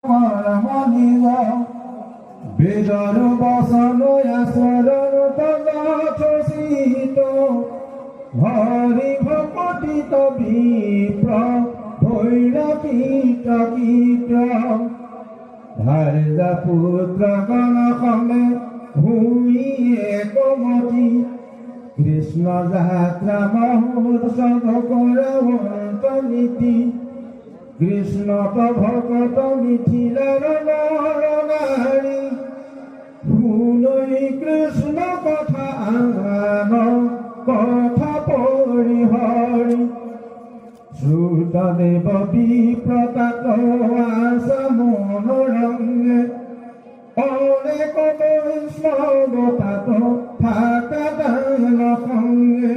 পৰমনিব বেদৰ বচন আচৰণ তলচিত হৰি ভকতিত বিপ্ৰ ভৈৰকীত কীট ভাৰ্যা পুত্ৰ গণসমে ভূমি একমতি কৃষ্ণ যাত্ৰা মহোৎসৱ কৰৱন্ত নীতি কৃষ্ণত ভকত মিথিলাৰ নৰনাৰী শুনৈ কৃষ্ণ কথা আন কথা পৰিহৰি শ্ৰুতদেৱ বিপ্ৰতাত আছা মনোৰঙে অনেক বৈষ্ণৱ তাত থাকা দান সংগে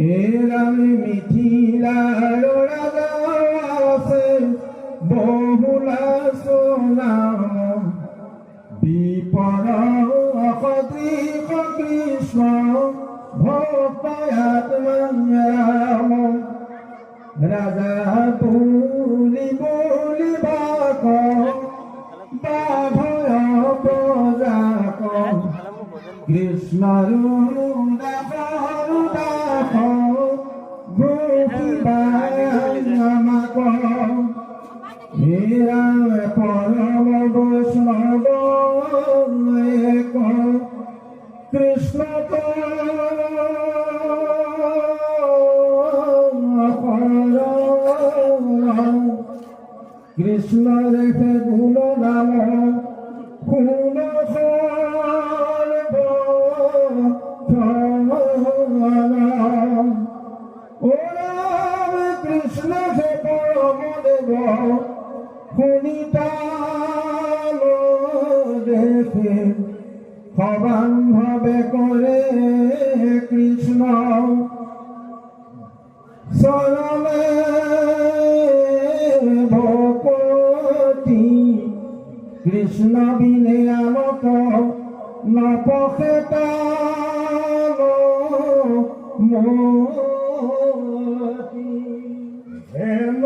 এৰামে মিথিলাৰ ৰাজা আছে বহুলা নাম বিপৰ সদৃশ কৃষ্ণ ভক্ত আত্মাৰাম ৰাজা বুলি বাক বাভয় প্ৰজাক কৃষ্ণৰ দাস আমাক মীৰা পৰম বৈষ্ণৱ এক কৃষ্ণ কৃষ্ণ রেখে গুণ নাম শুন কৃষ্ণ হে পরম দেব শুনিতাল দেখে সবান ভাবে করে কৃষ্ণ চরণে ভকতি কৃষ্ণ বিনে আমক নপখে মতি হেম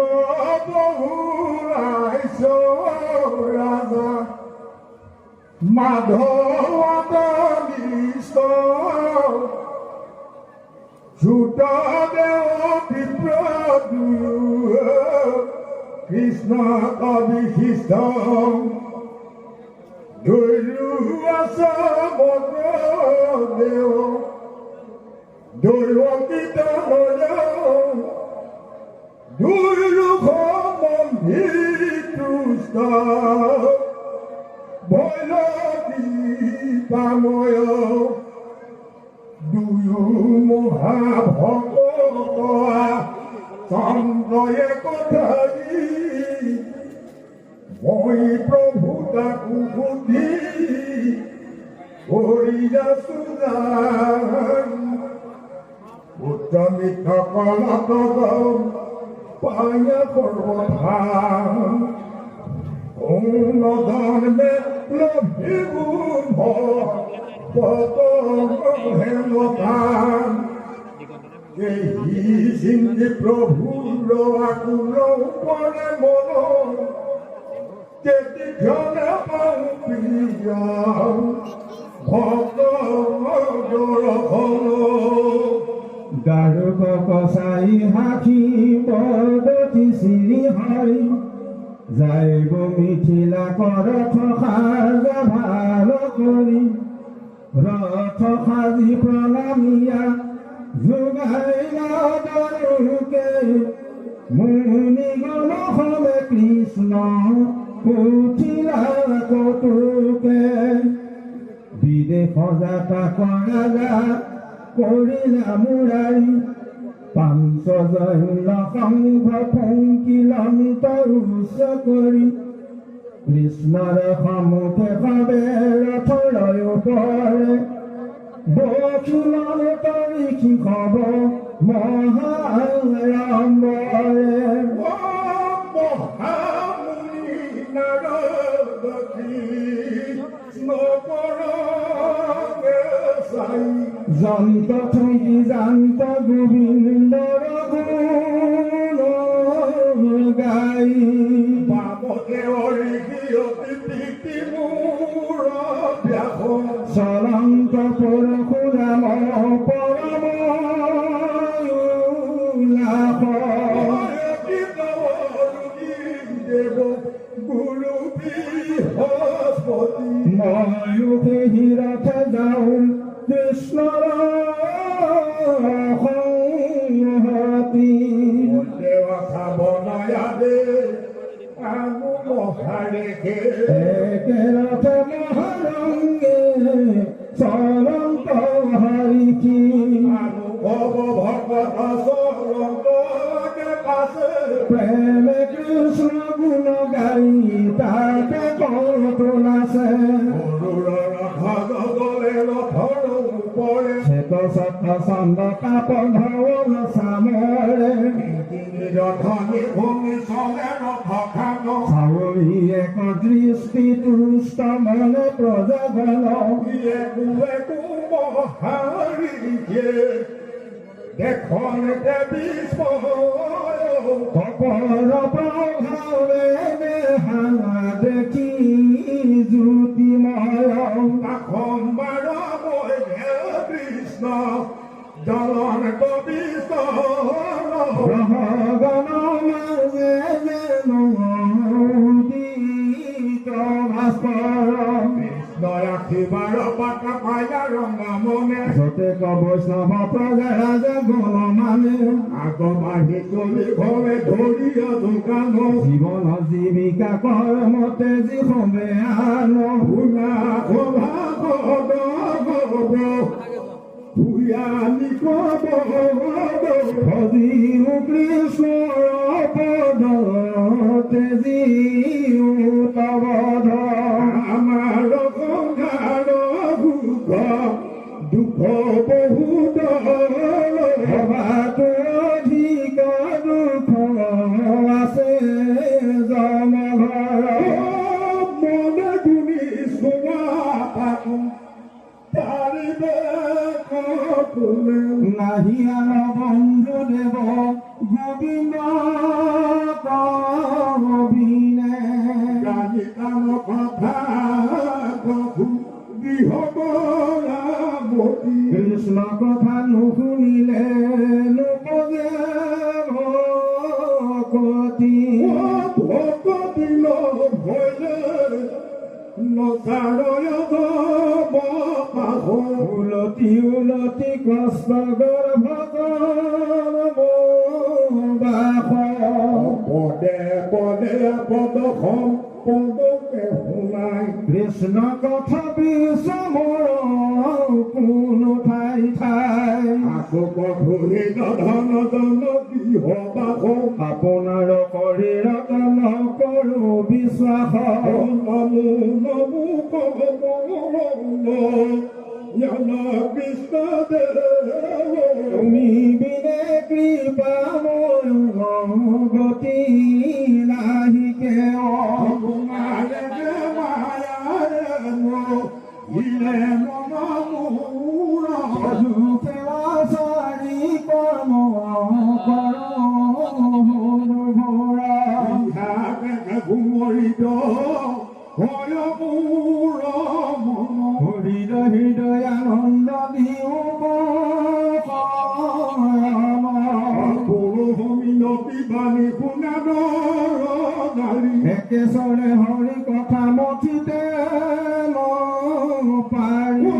বহু রাজা মাধব নিষ্ঠ চ্যুত দেৱ বিপ্ৰ কৃষ্ণ অবিশিষ্ট দৈৰু আছে দেৱ দৈৱকীত দৈৰু মন্দিতুষ্ট ভৈৰৱী পাময় দুয়ো মহাভকত চন্দ্ৰয়ে কথাই মই প্ৰভু তাকো সুধি কৰিয়াছো পুত্ৰ মিত্ৰ কলত পায়া পৰ্বধান ধৰ্মে লভিবু হেমতান এই চিন্তি প্ৰভুৰ আকুল পৰে মন তেতিয়ানে পাওঁ প্ৰিয় ভক্ত দৰ্শন দাৰুক কচাই সাখী পৰ্বতী শ্ৰী হয় যাইব মিথিলা ৰথ সাজা ভাল কৰি ৰথ সাজি প্ৰণামিয়া যোগাই নাদৰুকে মুনি গণ সবে কৃষ্ণ উঠিলা কটুকে বিদেশ যাত্ৰা কৰা যা কৰিলা মুৰাৰী পাঞ্চজন্য সংঘ ফংকিলন্ত ৰুচ কৰি কৃষ্ণৰ সন্মুখে সবে ৰথৰ ওপৰে বখিলন তৰিখি খব মহাৰম্বৰে মহামুনি নাৰদ কৃষ্ণ পৰমে চাই যন্ত থকি যান্ত গোবিন্দৰ গুণ গাই বামদেৱৰ গুৰু বৃহস্পতি ময়ো সেই ৰথে যাওঁ কৃষ্ণৰ সংহতি দেৱা চাবনয়া দে আনু মহাৰেখে একে ৰথে মহাৰংগে চৰন্ত হৰিকি আনু ভৱ ভগত চৰন্তকে পাছে প্ৰেমে কৃষ্ণ গুণ গাই তাকে কৌতো নাচে গৰুৰৰ ৰথ গলে ৰথৰ ওপৰে শ্বেত ছত্ৰ চন্দ কাপ ধৱল চামৰে ৰথনি ভূমি চলে ৰথ খান চাৱৰী এক দৃষ্টি তুষ্ট মনে প্ৰজাগণ একো মহাৰিকে দেখনতে বিস্ময় কপৰ প্ৰভাৱে দেহা দেখি জ্যোতিময় সম্বাৰ মই কৃষ্ণ জলন কবিষ্ণ গ্ৰহগণ মাজে যেন উদিত ভাস্কৰ কৃষ্ণৰ আশীৰ্বাদ পাত পায়া ৰঙা মনে যতে বৈষ্ণৱ প্ৰজাৰাজ গুণ মানে আগবাঢ়ি চলি ঘৰে ধৰিয়া দোকান জীৱন জীৱিকা কৰ্মতে যি সবে আন শুনা সভা কব ভূঞানী কব ভজিও কৃষ্ণৰ পদতে জীও তবধ আমাৰ সংসাৰ সুখ দুখ বহুত সবাতো অধিক দুখ আছে জনঘৰ মনে গুণি চোৱা পাৰিবে কোনে নাহি আন বন্ধু দেৱ গোবিন্দ কবিনে জানি কাম কথা কহু বিহবৰামতি কৃষ্ণ কথা নুশুনিলে নোপজে ভকতি ভকতি নহলে নচাৰয় বাহু উলটি উলটি কষ্ট গৰ্ভগণ বাস পদে পদে পদখন পদকে শুনাই কৃষ্ণ কথা বিষমৰ কোনো ঠাই ঠাই আকৌ কঠোৰী ধন জন গৃহ বাস আপোনাৰ শৰীৰত নকৰো বিশ্বাস নমো নমো কব জন কৃষ্ণ দেৱ তুমি বিনে কৃপা মোৰ গতি নাহি কেও তোমাৰে মায়াৰে ইলে মন মোৰ সেৱা চাৰি কৰ্ম ঘোৰা ঘুমৰিত হয় মোৰ মন হৃদয় হৃদয় আনন্দ দিও মিনতি বাণী শুনা নাৰী একেচৰে হৰি কথা মঠিতে পাৰি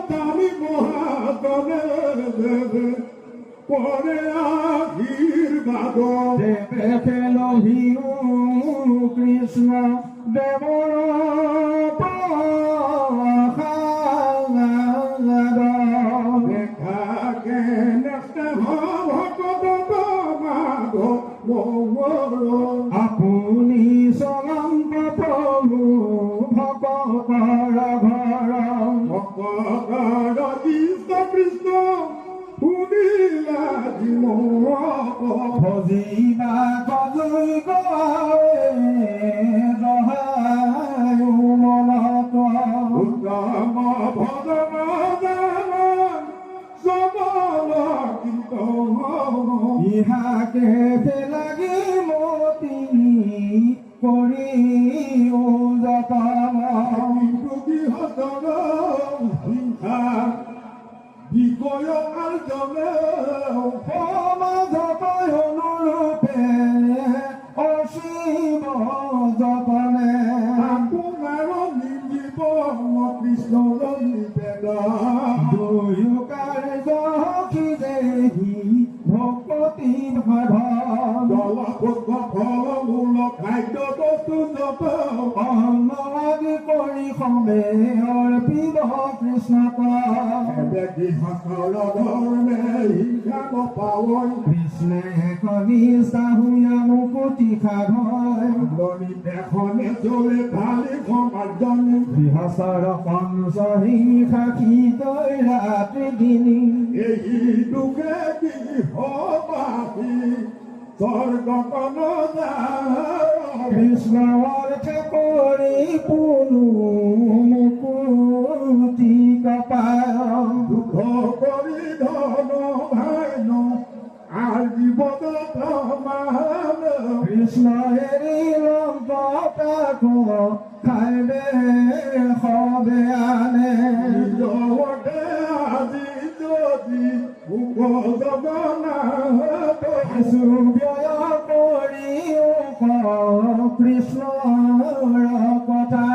দামী মহাজনে দেৱে পৰে আশীৰ্বাদ দেৱে খেলহিও কৃষ্ণ দেৱৰ প্ৰসাদ দেখা কেনে ভকত মাধৱ আপুনি চলন্ত প্ৰভু ভকতৰ ঘৰ ভকতৰ কৃষ্ণ কৃষ্ণ শুনিলা ভজিবা কজৈ গহায় মনত উত্তম ভজন সবল কীৰ্তন ইহাকে লাগি মতি কৰি যতন গৃহতৰ হিংসা বিষয় আৰ্জনে সমাজত অনুৰূপে অশিৱ যতনে আপোনাৰ নিজিব কৃষ্ণৰ নিবেদন দুয়ো কাৰ্য দেহি ভকতি ভাধন জলপুষ্প ফলমূলক খাদ্য বস্তু যত অন্নবাদী কৰি সবে অৰ্পিত কৃষ্ণক গৃহস্থৰ ধৰ্মে হিংসা নপাৱন কৃষ্ণে কনিষ্ঠা হুয়া মুকুতি সাধয় এখনে চলে খালি সমাজনী গৃহস্থৰ পঞ্চ হিংসা খিতৈ ৰাতি দিনি এই দুখে কি হবাসী স্বৰ্গকন কৃষ্ণ অৰ্থে কৰি পুনু মুকুতি কপায় দুখ কৰি ধন ভাইন আৰ জীবন প্ৰমাণ কৃষ্ণ এৰি লংকাক খাইবে সবে আনে নিজতে আজি যদি জগন্নাথ ব্যয় কৰি কৃষ্ণৰ কথা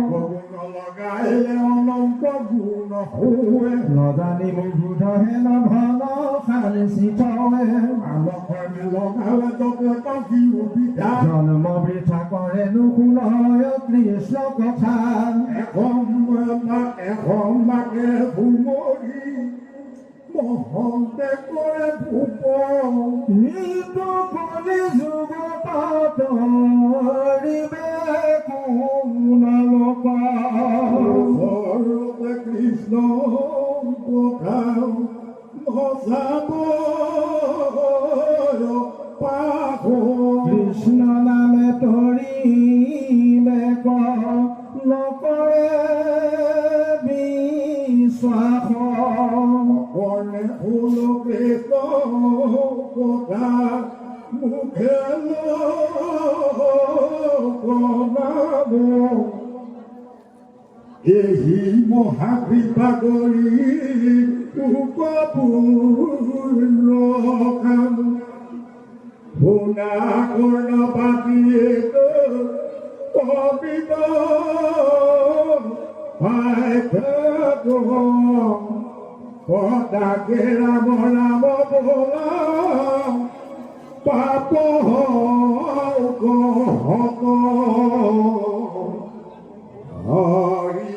গুণ লগাইলে অনন্ত গুণ হুৱে নজানি বুধহে নধন খালিছি থৱে আলোকনে লগালে জগত কি সুবিধা জন্ম বৃথা কৰে নুশুনয় কৃষ্ণ কথা এখন মাকে ভুমৰি মহন্তে কৰে ভূপ নিতু কলি যুগতৰিবে কোন লোক সৰতে কৃষ্ণ কথা নচাব পাহ কৃষ্ণ নামে তৰিবে নকৰে বিশ্বাস কৰ্ণে ফুল কৃষ্ণ কথা মুখে প্ৰণাব এই মহাকৃপা কৰি উপপূৰ্ণ কাম শুনা কৰ্ণ পাতিয়ে কবিত পদাকে ৰাম ৰাম বোলা পাপ হক হৰি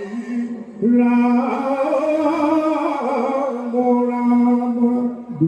ৰাম